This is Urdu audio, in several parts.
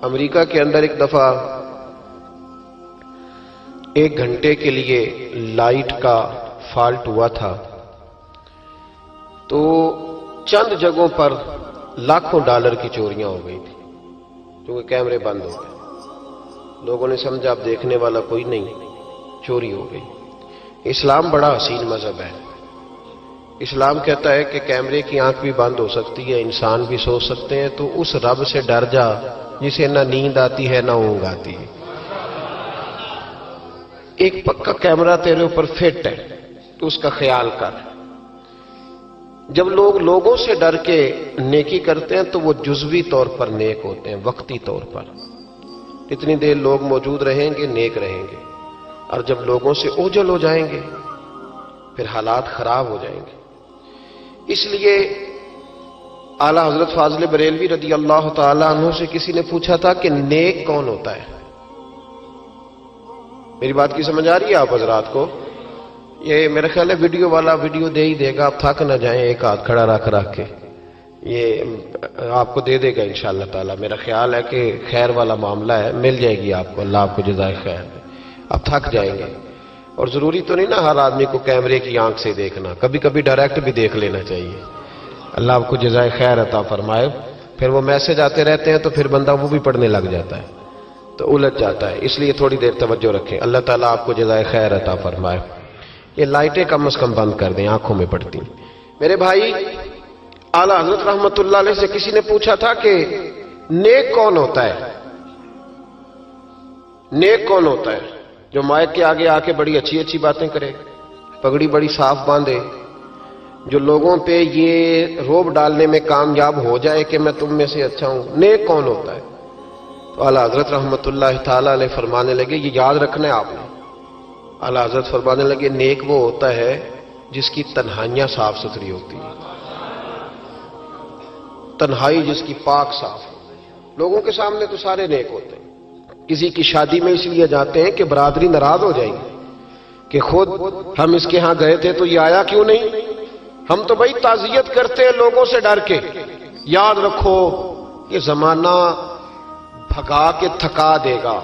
امریکہ کے اندر ایک دفعہ 1 گھنٹے کے لیے لائٹ کا فالٹ ہوا تھا، تو چند جگہوں پر لاکھوں ڈالر کی چوریاں ہو گئی تھی کیونکہ کیمرے بند ہو گئے۔ لوگوں نے سمجھا اب دیکھنے والا کوئی نہیں، چوری ہو گئی۔ اسلام بڑا حسین مذہب ہے۔ اسلام کہتا ہے کہ کیمرے کی آنکھ بھی بند ہو سکتی ہے، انسان بھی سو سکتے ہیں، تو اس رب سے ڈر جا جسے نہ نیند آتی ہے نہ اونگ آتی ہے۔ ایک پکا کیمرہ تیرے اوپر فٹ ہے تو اس کا خیال کر۔ جب لوگ لوگوں سے ڈر کے نیکی کرتے ہیں تو وہ جزوی طور پر نیک ہوتے ہیں، وقتی طور پر۔ جتنی دیر لوگ موجود رہیں گے نیک رہیں گے، اور جب لوگوں سے اوجھل ہو جائیں گے پھر حالات خراب ہو جائیں گے۔ اس لیے اعلیٰ حضرت فاضل بریلوی رضی اللہ تعالی عنہ سے کسی نے پوچھا تھا کہ نیک کون ہوتا ہے؟ میری بات کی سمجھ آ رہی ہے آپ حضرات کو؟ یہ میرا خیال ہے ویڈیو والا ویڈیو دے ہی دے گا، آپ تھک نہ جائیں، ایک ہاتھ کھڑا رکھ کے یہ آپ کو دے دے گا انشاءاللہ تعالی۔ میرا خیال ہے کہ خیر والا معاملہ ہے، مل جائے گی آپ کو، اللہ آپ کو جزائے خیر دے۔ آپ تھک جائیں گے، اور ضروری تو نہیں نا ہر آدمی کو کیمرے کی آنکھ سے دیکھنا، کبھی کبھی ڈائریکٹ بھی دیکھ لینا چاہیے۔ اللہ آپ کو جزائے خیر عطا فرمائے۔ پھر وہ میسج آتے رہتے ہیں تو پھر بندہ وہ بھی پڑھنے لگ جاتا ہے تو الجھ جاتا ہے، اس لیے تھوڑی دیر توجہ رکھیں۔ اللہ تعالیٰ آپ کو جزائے خیر عطا فرمائے۔ یہ لائٹیں کم از کم بند کر دیں، آنکھوں میں پڑتی۔ میرے بھائی، اعلیٰ حضرت رحمت اللہ علیہ سے کسی نے پوچھا تھا کہ نیک کون ہوتا ہے؟ نیک کون ہوتا ہے؟ جو مائک کے آگے آ کے بڑی اچھی اچھی باتیں کرے، پگڑی بڑی صاف باندھے، جو لوگوں پہ یہ روب ڈالنے میں کامیاب ہو جائے کہ میں تم میں سے اچھا ہوں۔ نیک کون ہوتا ہے؟ تو اعلیٰ حضرت رحمت اللہ تعالی علیہ فرمانے لگے، یہ یاد رکھنا ہے آپ نے۔ اعلیٰ حضرت فرمانے لگے، نیک وہ ہوتا ہے جس کی تنہائیاں صاف ستھری ہوتی ہیں، تنہائی جس کی پاک صاف ہو۔ لوگوں کے سامنے تو سارے نیک ہوتے ہیں، کسی کی شادی میں اس لیے جاتے ہیں کہ برادری ناراض ہو جائے گی کہ خود ہم اس کے ہاں گئے تھے تو یہ آیا کیوں نہیں؟ ہم تو بھائی تعزیت کرتے ہیں لوگوں سے ڈر کے۔ یاد رکھو یہ زمانہ بھگا کے تھکا دے گا،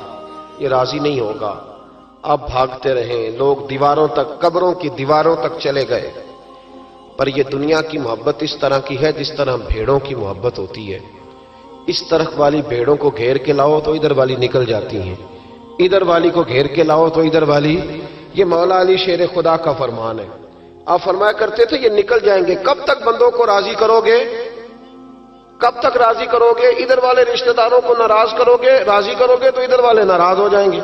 یہ راضی نہیں ہوگا۔ اب بھاگتے رہیں، لوگ دیواروں تک، قبروں کی دیواروں تک چلے گئے، پر یہ دنیا کی محبت اس طرح کی ہے جس طرح بھیڑوں کی محبت ہوتی ہے۔ اس طرف والی بھیڑوں کو گھیر کے لاؤ تو ادھر والی نکل جاتی ہیں، ادھر والی کو گھیر کے لاؤ تو ادھر والی۔ یہ مولا علی شیر خدا کا فرمان ہے۔ آپ فرمایا کرتے تھے یہ نکل جائیں گے۔ کب تک بندوں کو راضی کرو گے؟ کب تک راضی کرو گے؟ ادھر والے رشتہ داروں کو ناراض کرو گے، راضی کرو گے تو ادھر والے ناراض ہو جائیں گے،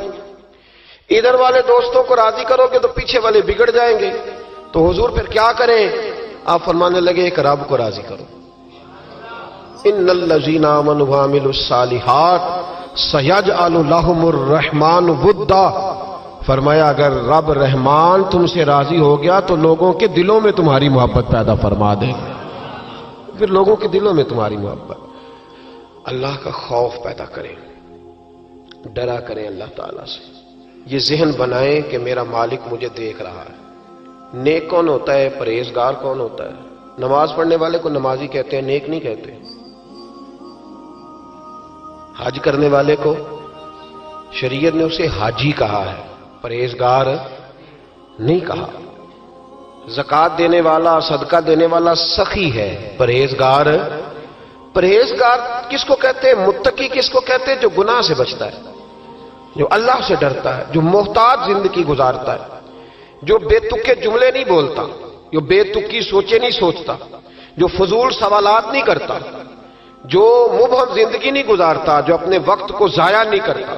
ادھر والے دوستوں کو راضی کرو گے تو پیچھے والے بگڑ جائیں گے۔ تو حضور پھر کیا کریں؟ آپ فرمانے لگے ایک رب کو راضی کرو۔ ان الذین آمنوا وعملوا الصالحات سیجعل لهم الرحمن ودا۔ فرمایا اگر رب رحمان تم سے راضی ہو گیا تو لوگوں کے دلوں میں تمہاری محبت پیدا فرما دے گا، پھر لوگوں کے دلوں میں تمہاری محبت۔ اللہ کا خوف پیدا کریں، ڈرا کریں اللہ تعالیٰ سے، یہ ذہن بنائیں کہ میرا مالک مجھے دیکھ رہا ہے۔ نیک کون ہوتا ہے؟ پرہیزگار کون ہوتا ہے؟ نماز پڑھنے والے کو نمازی کہتے ہیں، نیک نہیں کہتے۔ حج کرنے والے کو شریعت نے اسے حاجی کہا ہے، پرہیزگار نہیں کہا۔ زکوٰۃ دینے والا، صدقہ دینے والا سخی ہے، پرہیزگار۔ پرہیزگار کس کو کہتے ہیں؟ متقی کس کو کہتے ہیں؟ جو گناہ سے بچتا ہے، جو اللہ سے ڈرتا ہے، جو محتاط زندگی گزارتا ہے، جو بے تکے جملے نہیں بولتا، جو بے تکی سوچے نہیں سوچتا، جو فضول سوالات نہیں کرتا، جو مبہم زندگی نہیں گزارتا، جو اپنے وقت کو ضائع نہیں کرتا،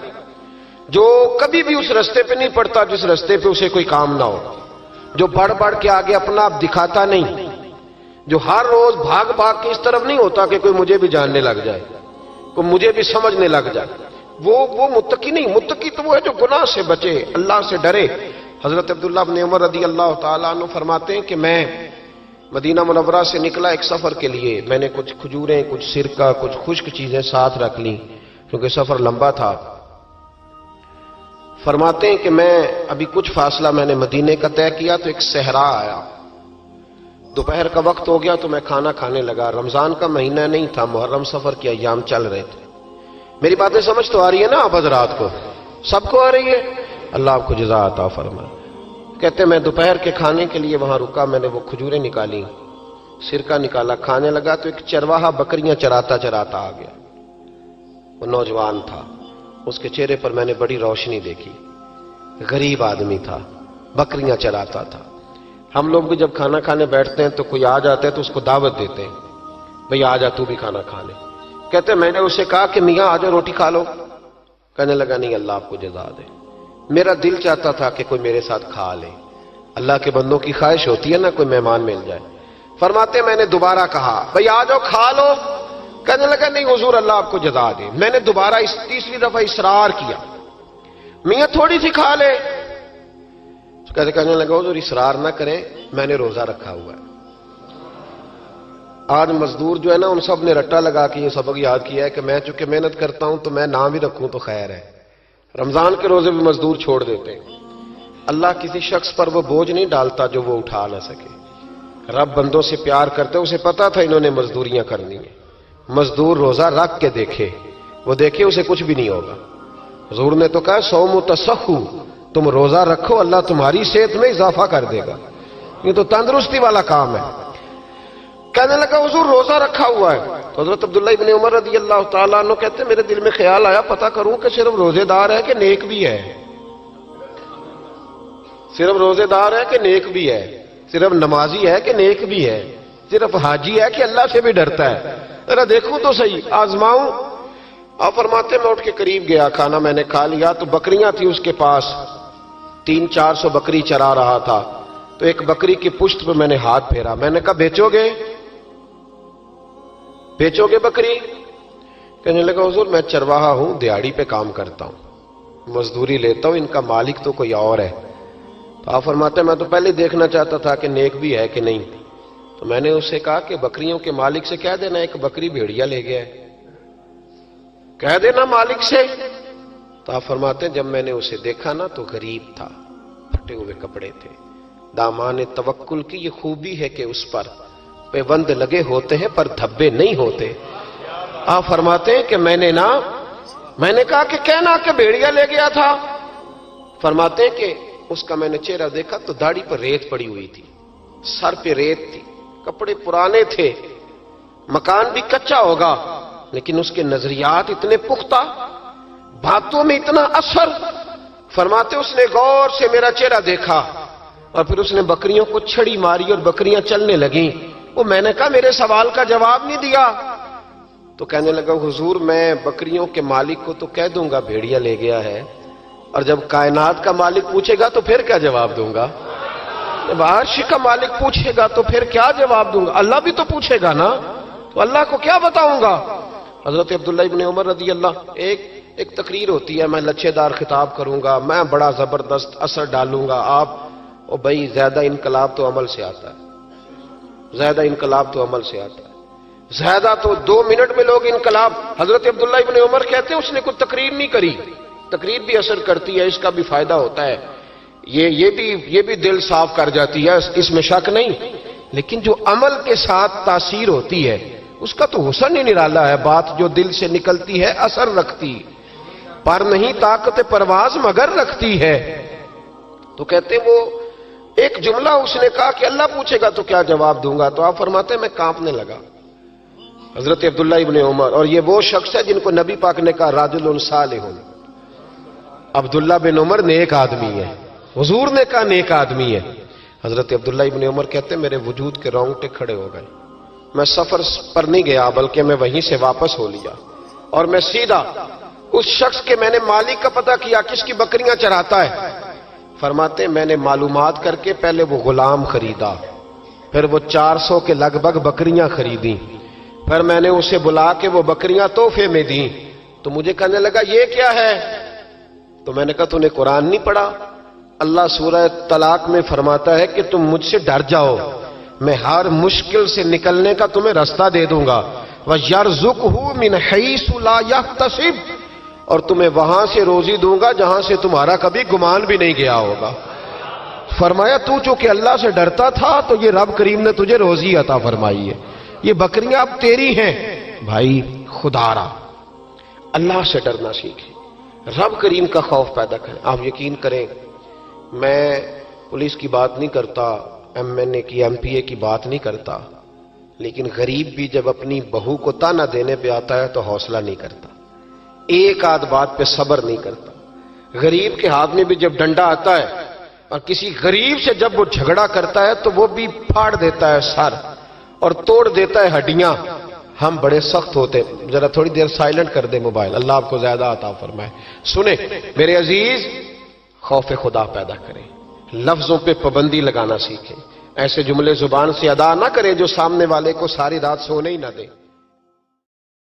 جو کبھی بھی اس رستے پہ نہیں پڑتا جس رستے پہ اسے کوئی کام نہ ہو، جو بڑھ بڑھ کے آگے اپنا آپ دکھاتا نہیں، جو ہر روز بھاگ بھاگ کے اس طرف نہیں ہوتا کہ کوئی مجھے بھی جاننے لگ جائے، کوئی مجھے بھی سمجھنے لگ جائے، وہ متقی نہیں۔ متقی تو وہ ہے جو گناہ سے بچے، اللہ سے ڈرے۔ حضرت عبداللہ بن عمر رضی اللہ تعالیٰ عنہ فرماتے ہیں کہ میں مدینہ منورہ سے نکلا ایک سفر کے لیے، میں نے کچھ کھجوریں، کچھ سرکہ، کچھ خشک چیزیں ساتھ رکھ لیں کیونکہ سفر لمبا تھا۔ فرماتے ہیں کہ میں ابھی کچھ فاصلہ میں نے مدینے کا طے کیا تو ایک صحرا آیا، دوپہر کا وقت ہو گیا تو میں کھانا کھانے لگا۔ رمضان کا مہینہ نہیں تھا، محرم سفر کے ایام چل رہے تھے۔ میری باتیں سمجھ تو آ رہی ہے نا آپ حضرات کو؟ سب کو آ رہی ہے؟ اللہ آپ کو جزا عطا فرمائے۔ کہتے میں دوپہر کے کھانے کے لیے وہاں رکا، میں نے وہ کھجوریں نکالی، سرکہ نکالا، کھانے لگا تو ایک چرواہا بکریاں چراتا چراتا آ گیا۔ وہ نوجوان تھا، اس کے چہرے پر میں نے بڑی روشنی دیکھی، غریب آدمی تھا، بکریاں چراتا تھا۔ ہم لوگ بھی جب کھانا کھانے بیٹھتے ہیں تو کوئی آ جاتا ہے تو اس کو دعوت دیتے ہیں، بھئی آ جا تو بھی کھانا کھا لے۔ کہتے میں نے اسے کہا کہ میاں آ جا روٹی کھا لو۔ کہنے لگا نہیں، اللہ آپ کو جزا دے، میرا دل چاہتا تھا کہ کوئی میرے ساتھ کھا لے۔ اللہ کے بندوں کی خواہش ہوتی ہے نا کوئی مہمان مل جائے۔ فرماتے میں نے دوبارہ کہا بھئی آ جاؤ کھا لو۔ کہنے لگا نہیں حضور اللہ آپ کو جزا دے۔ میں نے دوبارہ تیسری دفعہ اصرار کیا، میاں تھوڑی سی کھا لے۔ کہنے لگا حضور اصرار نہ کریں، میں نے روزہ رکھا ہوا ہے۔ آج مزدور جو ہے نا ان سب نے رٹا لگا کے یہ سبق یاد کیا ہے کہ میں چونکہ محنت کرتا ہوں تو میں نہ بھی رکھوں تو خیر ہے۔ رمضان کے روزے بھی مزدور چھوڑ دیتے ہیں۔ اللہ کسی شخص پر وہ بوجھ نہیں ڈالتا جو وہ اٹھا نہ سکے۔ رب بندوں سے پیار کرتے، اسے پتا تھا انہوں نے مزدوریاں کرنی ہیں۔ مزدور روزہ رکھ کے دیکھے، وہ دیکھے اسے کچھ بھی نہیں ہوگا۔ حضور نے تو کہا صوم تصحو، تم روزہ رکھو اللہ تمہاری صحت میں اضافہ کر دے گا، یہ تو تندرستی والا کام ہے۔ کہنے لگا حضور روزہ رکھا ہوا ہے۔ تو حضرت عبداللہ ابن عمر رضی اللہ تعالیٰ عنہ کہتے میرے دل میں خیال آیا پتہ کروں کہ صرف روزے دار ہے کہ نیک بھی ہے، صرف روزے دار ہے کہ نیک بھی ہے، صرف نمازی ہے کہ نیک بھی ہے، صرف حاجی ہے کہ اللہ سے بھی ڈرتا ہے، ذرا دیکھوں تو صحیح، آزماؤں۔ آپ فرماتے میں اٹھ کے قریب گیا، کھانا میں نے کھا لیا تو بکریاں تھیں اس کے پاس، 300-400 بکری چرا رہا تھا۔ تو ایک بکری کی پشت پہ میں نے ہاتھ پھیرا، میں نے کہا بیچو گے بکری؟ کہنے لگا حضور میں چرواہا ہوں، دیہاڑی پہ کام کرتا ہوں، مزدوری لیتا ہوں، ان کا مالک تو کوئی اور ہے۔ تو آپ فرماتے میں تو پہلے دیکھنا چاہتا تھا کہ نیک بھی ہے کہ نہیں۔ تو میں نے اس سے کہا کہ بکریوں کے مالک سے کہہ دینا ایک بکری بھیڑیا لے گیا ہے، کہہ دینا مالک سے۔ تو آپ فرماتے جب میں نے اسے دیکھا نا تو غریب تھا، پھٹے ہوئے کپڑے تھے۔ دامان توکل کی یہ خوبی ہے کہ اس پر پیوند لگے ہوتے ہیں پر دھبے نہیں ہوتے۔ آپ فرماتے ہیں کہ میں نے کہا کہ کہنا کہ بھیڑیا لے گیا تھا۔ فرماتے ہیں کہ اس کا میں نے چہرہ دیکھا تو داڑھی پر ریت پڑی ہوئی تھی، سر پہ ریت تھی، کپڑے پرانے تھے، مکان بھی کچا ہوگا لیکن اس کے نظریات اتنے پختہ، باتوں میں اتنا اثر۔ فرماتے اس نے غور سے میرا چہرہ دیکھا اور پھر اس نے بکریوں کو چھڑی ماری اور بکریاں چلنے لگیں۔ وہ میں نے کہا میرے سوال کا جواب نہیں دیا۔ تو کہنے لگا حضور میں بکریوں کے مالک کو تو کہہ دوں گا بھیڑیا لے گیا ہے، اور جب کائنات کا مالک پوچھے گا تو پھر کیا جواب دوں گا؟ جب عرش کا مالک پوچھے گا تو پھر کیا جواب دوں گا؟ اللہ بھی تو پوچھے گا نا، تو اللہ کو کیا بتاؤں گا؟ حضرت عبداللہ ابن عمر رضی اللہ، ایک تقریر ہوتی ہے، میں لچھے دار خطاب کروں گا، میں بڑا زبردست اثر ڈالوں گا، آپ او بھائی زیادہ انقلاب تو عمل سے آتا ہے، زیادہ انقلاب تو عمل سے آتا ہے، زیادہ تو 2 منٹ میں لوگ انقلاب۔ حضرت عبداللہ ابن عمر کہتے ہیں اس نے کوئی تقریر نہیں کری، تقریر بھی اثر کرتی ہے، اس کا بھی فائدہ ہوتا ہے، یہ بھی دل صاف کر جاتی ہے، اس میں شک نہیں، لیکن جو عمل کے ساتھ تاثیر ہوتی ہے اس کا تو حسن ہی نرالا ہے۔ بات جو دل سے نکلتی ہے اثر رکھتی، پر نہیں طاقت پرواز مگر رکھتی ہے۔ تو کہتے وہ ایک جملہ اس نے کہا کہ اللہ پوچھے گا تو کیا جواب دوں گا؟ تو آپ فرماتے ہیں میں کانپنے لگا۔ حضرت عبداللہ ابن عمر، اور یہ وہ شخص ہے جن کو نبی پاک نے کہا راجل صالح، عبداللہ بن عمر نیک آدمی ہے، حضور نے کہا نیک آدمی ہے۔ حضرت عبداللہ ابن عمر کہتے ہیں میرے وجود کے رونگٹے کھڑے ہو گئے، میں سفر پر نہیں گیا بلکہ میں وہیں سے واپس ہو لیا اور میں سیدھا اس شخص کے میں نے مالک کا پتہ کیا کس کی بکریاں چراتا ہے۔ فرماتے میں نے معلومات کر کے پہلے وہ غلام خریدا، پھر وہ 400 کے لگ بھگ بکریاں خریدیں، پھر میں نے اسے بلا کے وہ بکریاں تحفے میں دیں۔ تو مجھے کہنے لگا یہ کیا ہے؟ تو میں نے کہا تو نے قرآن نہیں پڑھا؟ اللہ سورہ طلاق میں فرماتا ہے کہ تم مجھ سے ڈر جاؤ، میں ہر مشکل سے نکلنے کا تمہیں راستہ دے دوں گا، وَيَرْزُقْهُ مِنْ حَيْثُ لَا يَحْتَسِبُ، اور تمہیں وہاں سے روزی دوں گا جہاں سے تمہارا کبھی گمان بھی نہیں گیا ہوگا۔ فرمایا تو چونکہ اللہ سے ڈرتا تھا تو یہ رب کریم نے تجھے روزی عطا فرمائی ہے، یہ بکریاں اب تیری ہیں۔ بھائی خدا را اللہ سے ڈرنا سیکھیں، رب کریم کا خوف پیدا کریں۔ آپ یقین کریں، میں پولیس کی بات نہیں کرتا، ایم این اے کی، ایم پی اے کی بات نہیں کرتا، لیکن غریب بھی جب اپنی بہو کو تانا دینے پہ آتا ہے تو حوصلہ نہیں کرتا، ایک آدھ بات پہ صبر نہیں کرتا۔ غریب کے ہاتھ میں بھی جب ڈنڈا آتا ہے اور کسی غریب سے جب وہ جھگڑا کرتا ہے تو وہ بھی پھاڑ دیتا ہے سر اور توڑ دیتا ہے ہڈیاں۔ ہم بڑے سخت ہوتے ہیں۔ ذرا تھوڑی دیر سائلنٹ کر دے موبائل، اللہ آپ کو زیادہ عطا فرمائے۔ سنیں میرے عزیز، خوف خدا پیدا کریں، لفظوں پہ پابندی لگانا سیکھیں، ایسے جملے زبان سے ادا نہ کریں جو سامنے والے کو ساری رات سونے ہی نہ دیں۔